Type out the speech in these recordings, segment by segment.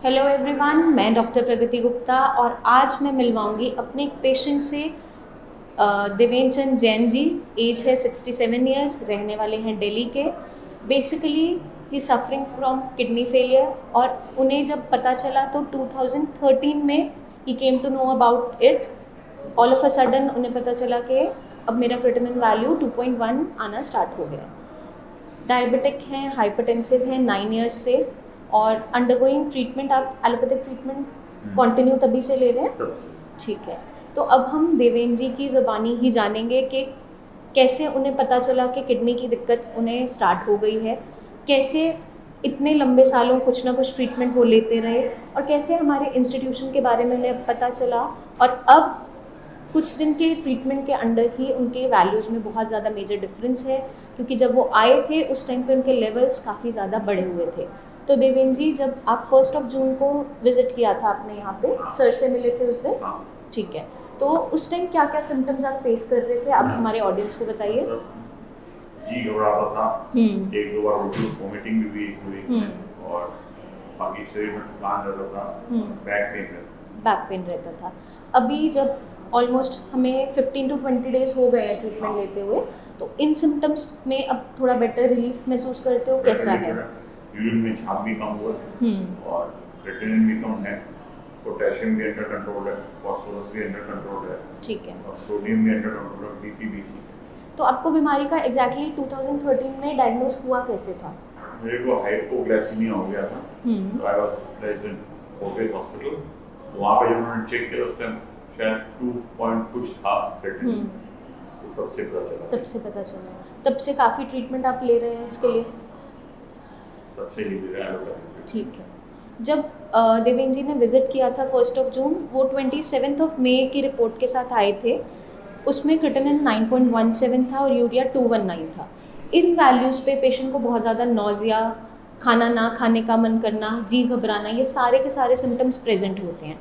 Hello everyone, मैं doctor Pragati Gupta और आज मैं मिलवाऊंगी अपने एक पेशेंट से। देवेंद्र चंद जैन जी, एज है 67 ईयर्स, रहने वाले हैं दिल्ली के। बेसिकली ही सफरिंग फ्रॉम किडनी फेलियर और उन्हें जब पता चला तो 2013 में ही came to know about it. All of a sudden उन्हें पता चला कि अब मेरा क्रिएटिनिन वैल्यू 2.1 आना स्टार्ट हो गया। डायबिटिक हैं, हाइपरटेंसिव हैं 9 ईयर्स से और अंडरगोइंग ट्रीटमेंट। आप एलोपैथिक ट्रीटमेंट कंटिन्यू तभी से ले रहे हैं? ठीक है, तो अब हम देवेंद्र जी की ज़बानी ही जानेंगे कि कैसे उन्हें पता चला कि किडनी की दिक्कत उन्हें स्टार्ट हो गई है, कैसे इतने लंबे सालों कुछ ना कुछ ट्रीटमेंट वो लेते रहे और कैसे हमारे इंस्टीट्यूशन के बारे में उन्हें पता चला। और अब कुछ दिन के ट्रीटमेंट के अंडर ही उनके वैल्यूज़ में बहुत ज़्यादा मेजर डिफरेंस है, क्योंकि जब वो आए थे उस टाइम पे उनके लेवल्स काफ़ी ज़्यादा बढ़े हुए थे। तो देवेंद्र जी, जब आप 1 जून को विज़िट किया था आपने यहाँ पे, सर से मिले थे उस दिन, ठीक है, तो उस टाइम क्या क्या सिम्टम्स आप फेस कर रहे थे, आप हमारे ऑडियंस को बताइए। जी घबराता था, एक दो बार उल्टी वोमिटिंग भी हुई और बाकी शरीर में थकान रहता था, बैक पेन रहता था। अभी जब ऑलमोस्ट हमें 15 to 20 डेज हो गए हैं ट्रीटमेंट लेते हुए, तो इन सिम्टम्स में अब थोड़ा बेटर रिलीफ महसूस करते हो, कैसा है? यूरिन में झाग भी कम हुआ और क्रिएटिनिन भी कम है, पोटेशियम भी अंडर कंट्रोल है, फास्फोरस भी अंडर कंट्रोल है, ठीक है, और सोडियम भी अंडर कंट्रोल है, बीपी भी ठीक है। तो आपको बीमारी का एग्जैक्टली 2013 में डायग्नोज हुआ कैसे था? मेरे को हाइपोग्लाइसीमिया हो गया था, तो I was hospitalised in Fortis hospital. वहाँ पे जब उन्होंने चेक किया उस टाइम शायद 2 पॉइंट कुछ था क्रिएटिनिन, तो तब से पता चला। तब से काफ़ी ट्रीटमेंट आप ले रहे हैं इसके लिए? तब से ही ले रहा है। ठीक है, जब देवेंद्र जी ने विज़िट किया था 1 जून, वो 27 मई की रिपोर्ट के साथ आए थे। उसमें क्रिएटिनिन 9.17 था और यूरिया 219 था। इन वैल्यूज़ पे पेशेंट को बहुत ज़्यादा नौजिया, खाना ना खाने का मन करना, जी घबराना, ये सारे के सारे सिम्टम्स प्रेजेंट होते हैं।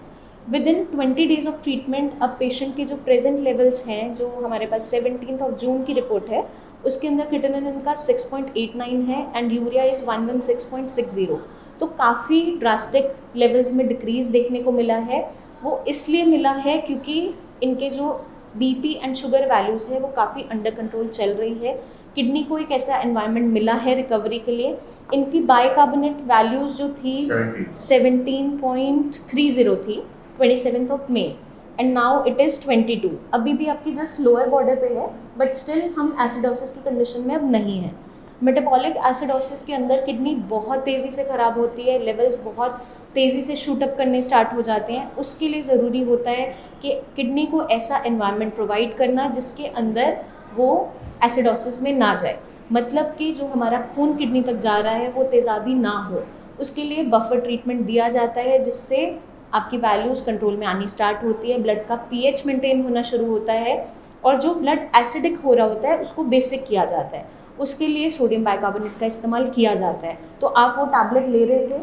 With in 20 days of treatment अब पेशेंट के जो प्रेजेंट लेवल्स हैं, जो हमारे पास 17 जून की रिपोर्ट है, उसके अंदर क्रिएटिनिन इनका 6.89 है एंड यूरिया इज़ 116.60। तो काफ़ी ड्रास्टिक लेवल्स में डिक्रीज़ देखने को मिला है। वो इसलिए मिला है क्योंकि इनके जो बीपी एंड शुगर वैल्यूज़ है वो काफ़ी अंडर कंट्रोल चल रही है। किडनी को एक ऐसा एनवायरनमेंट मिला है रिकवरी के लिए। इनकी बाइकार्बोनेट वैल्यूज़ जो थी 17.30 थी 27 मई एंड नाउ इट इज़ 22। अभी भी आपकी जस्ट लोअर बॉर्डर पे है, बट स्टिल हम एसिडोसिस की कंडीशन में अब नहीं हैं। मेटाबॉलिक एसिडोसिस के अंदर किडनी बहुत तेज़ी से ख़राब होती है, लेवल्स बहुत तेज़ी से शूट अप करने स्टार्ट हो जाते हैं। उसके लिए ज़रूरी होता है कि किडनी को ऐसा एनवायरनमेंट प्रोवाइड करना जिसके अंदर वो एसिडोसिस में ना जाए, मतलब कि जो हमारा खून किडनी तक जा रहा है वो तेज़ाबी ना हो। उसके लिए बफर ट्रीटमेंट दिया जाता है जिससे आपकी वैल्यूज़ कंट्रोल में आनी स्टार्ट होती है, ब्लड का पीएच मेंटेन होना शुरू होता है और जो ब्लड एसिडिक हो रहा होता है उसको बेसिक किया जाता है। उसके लिए सोडियम बाइकार्बोनेट का इस्तेमाल किया जाता है। तो आप वो टैबलेट ले रहे थे,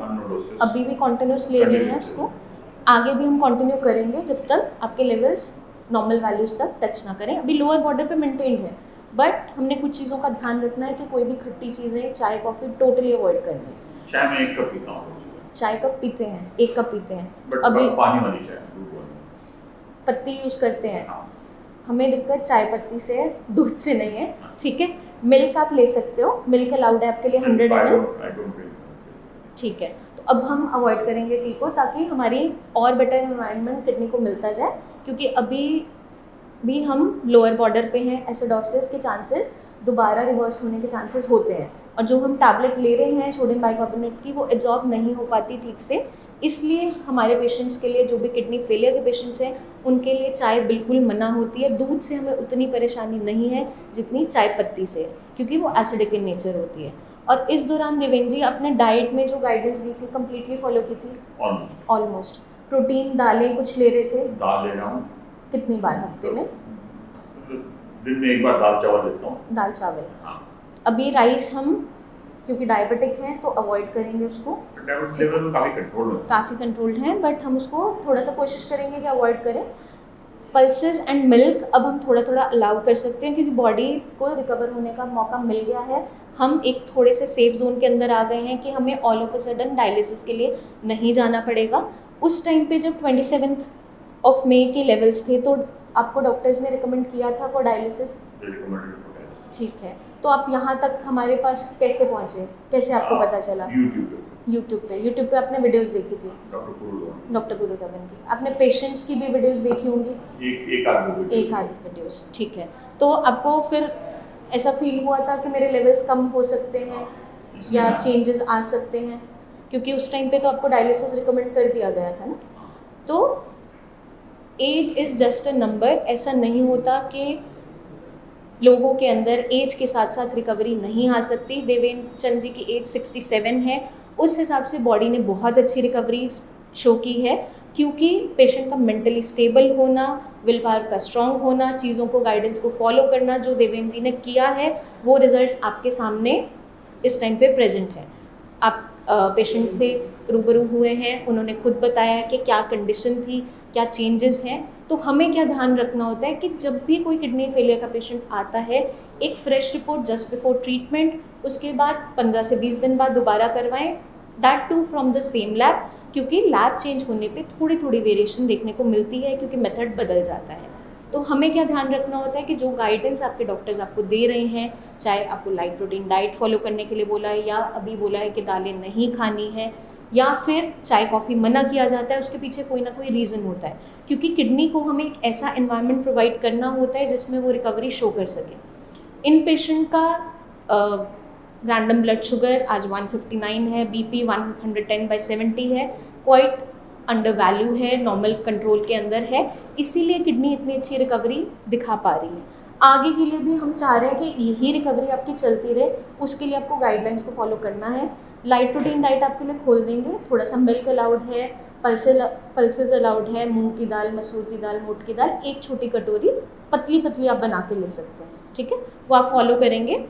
अभी भी कॉन्टिन्यूस ले रहे हैं उसको, आगे भी हम कंटिन्यू करेंगे जब तक आपके लेवल्स नॉर्मल वैल्यूज़ तक टच ना करें। अभी लोअर बॉर्डर पे मेंटेन्ड है, बट हमने कुछ चीज़ों का ध्यान रखना है कि कोई भी खट्टी चीज़ें, चाय कॉफ़ी टोटली अवॉइड करनी है। चाय में 1 कप पीता हूँ। चाय कप पीते हैं? 1 कप पीते हैं, अभी पानी वाली चाय, पत्ती यूज़ करते हैं। हमें दिक्कत चाय पत्ती से है, दूध से नहीं है, ठीक है। मिल्क आप ले सकते हो, मिल्क अलाउड है आपके लिए 100 ml, ठीक है। तो अब हम अवॉइड करेंगे टी को, ताकि हमारी और बेटर एनवायरनमेंट किडनी को मिलता जाए, क्योंकि अभी भी हम लोअर बॉर्डर पे हैं। एसिडोसिस के चांसेस दोबारा रिवर्स होने के चांसेस होते हैं और जो हम टैबलेट ले रहे हैं सोडियम बाइकार्बोनेट की, वो एब्जॉर्ब नहीं हो पाती ठीक से। इसलिए हमारे पेशेंट्स के लिए, जो भी किडनी फेलियर के पेशेंट्स हैं, उनके लिए चाय बिल्कुल मना होती है। दूध से हमें उतनी परेशानी नहीं है जितनी चाय पत्ती से, क्योंकि वो एसिडिक इन नेचर होती है। और इस दौरान देवेंद्र जी आपने डाइट में जो गाइडेंस दी थी कम्प्लीटली फॉलो की थी? ऑलमोस्ट। प्रोटीन, दालें कुछ ले रहे थे? दाल ले रहा हूँ। कितनी बार हफ्ते में? दिन में 1 बार दाल चावल लेता हूँ। दाल चावल। अभी राइस हम, क्योंकि डायबिटिक हैं तो अवॉइड करेंगे उसको। काफ़ी कंट्रोल्ड हैं, बट हम उसको थोड़ा सा कोशिश करेंगे कि अवॉइड करें। पल्सेस एंड मिल्क अब हम थोड़ा थोड़ा अलाउ कर सकते हैं, क्योंकि बॉडी को रिकवर होने का मौका मिल गया है। हम एक थोड़े से सेफ जोन के अंदर आ गए हैं कि हमें all of a sudden dialysis के लिए नहीं जाना पड़ेगा। उस टाइम पे जब 27 मई के लेवल्स थे तो आपको डॉक्टर्स ने रिकमेंड किया था फॉर डायलिसिस? ठीक है, तो आप यहाँ तक हमारे पास कैसे पहुँचे, कैसे आपको पता चला? यूट्यूब पे आपने वीडियोस देखी थी डॉक्टर पुरुधवन की, आपने पेशेंट्स की भी वीडियोस देखी होंगी? एक आध वीडियोस, ठीक है। तो आपको फिर ऐसा फील हुआ था कि मेरे लेवल्स कम हो सकते हैं या चेंजेस आ सकते हैं, क्योंकि उस टाइम पे तो आपको डायलिसिस रिकमेंड कर दिया गया था ना। तो age is just a number, ऐसा नहीं होता कि लोगों के अंदर एज के साथ साथ रिकवरी नहीं आ सकती। देवेंद्र चंद जी की एज 67 है, उस हिसाब से बॉडी ने बहुत अच्छी रिकवरी शो की है, क्योंकि पेशेंट का मेंटली स्टेबल होना, विल पावर का स्ट्रॉन्ग होना, चीज़ों को गाइडेंस को फॉलो करना जो देवेंद्र जी ने किया है, वो रिजल्ट्स आपके सामने इस टाइम पे प्रेजेंट है। आप पेशेंट से रूबरू हुए हैं, उन्होंने खुद बताया कि क्या कंडीशन थी, क्या चेंजेस हैं। तो हमें क्या ध्यान रखना होता है कि जब भी कोई किडनी फेलियर का पेशेंट आता है, एक fresh report just before treatment, उसके बाद 15 से 20 दिन बाद दोबारा करवाएं, that too from the same lab, क्योंकि लैब चेंज होने पे थोड़ी थोड़ी वेरिएशन देखने को मिलती है, क्योंकि मेथड बदल जाता है। तो हमें क्या ध्यान रखना होता है कि जो गाइडेंस आपके डॉक्टर्स आपको दे रहे हैं, चाहे आपको लाइट प्रोटीन डाइट फॉलो करने के लिए बोला है, या अभी बोला है कि दालें नहीं खानी है, या फिर चाय कॉफ़ी मना किया जाता है, उसके पीछे कोई ना कोई रीज़न होता है, क्योंकि किडनी को हमें एक ऐसा एनवायरनमेंट प्रोवाइड करना होता है जिसमें वो रिकवरी शो कर सके। इन पेशेंट का रैंडम ब्लड शुगर आज 159 है, बीपी 110/70 है, क्वाइट अंडर वैल्यू है, नॉर्मल कंट्रोल के अंदर है, इसीलिए किडनी इतनी अच्छी रिकवरी दिखा पा रही है। आगे के लिए भी हम चाह रहे हैं कि यही रिकवरी आपकी चलती रहे, उसके लिए आपको गाइडलाइंस को फॉलो करना है। लाइट प्रोटीन डाइट आपके लिए खोल देंगे, थोड़ा सा मिल्क अलाउड है, पल्सेस अलाउड है, मूंग की दाल, मसूर की दाल, मोट की दाल, एक छोटी कटोरी पतली पतली आप बना के ले सकते हैं, ठीक है, वो आप फॉलो करेंगे।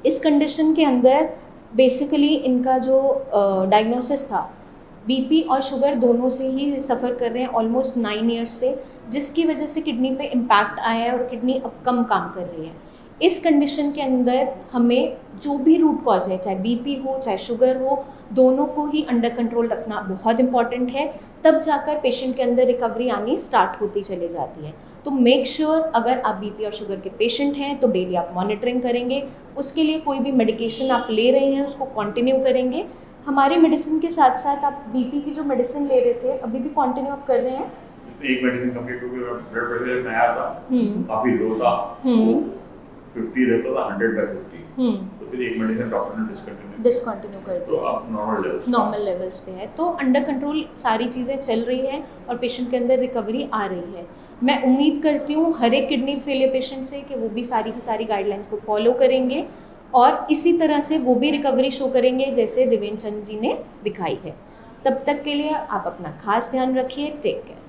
इस कंडीशन के अंदर बेसिकली इनका जो डायग्नोसिस था, बीपी और शुगर दोनों से ही सफ़र कर रहे हैं ऑलमोस्ट 9 ईयर्स से, जिसकी वजह से किडनी पे इम्पैक्ट आया है और किडनी अब कम काम कर रही है। इस कंडीशन के अंदर हमें जो भी रूट कॉज है, चाहे बीपी हो चाहे शुगर हो, दोनों को ही अंडर कंट्रोल रखना बहुत इंपॉर्टेंट है, तब जाकर पेशेंट के अंदर रिकवरी आनी स्टार्ट होती चली जाती है। तो मेक श्योर अगर आप बीपी और शुगर के पेशेंट हैं तो डेली आप मॉनिटरिंग करेंगे, उसके लिए कोई भी मेडिकेशन आप ले रहे हैं उसको कंटिन्यू करेंगे। हमारी मेडिसिन के साथ साथ आप बीपी की जो मेडिसिन ले रहे थे अभी भी कंटिन्यू आप कर रहे हैं? एक मेडिसिन कंप्लीट हो गया, ब्लड प्रेशर में आया था, काफी लो था, 50 रहता था 100/50, तो फिर एक मेडिसिन डॉक्टर ने डिसकंटिन्यू कर दिया, तो अब नॉर्मल लेवल्स पे है। तो अंडर कंट्रोल सारी चीज़ें चल रही हैं और पेशेंट के अंदर रिकवरी आ रही है। मैं उम्मीद करती हूँ हर एक किडनी फेलियर पेशेंट से कि वो भी सारी की सारी गाइडलाइंस को फॉलो करेंगे और इसी तरह से वो भी रिकवरी शो करेंगे जैसे देवेंद्र चंद जी ने दिखाई है। तब तक के लिए आप अपना खास ध्यान रखिए। Take care.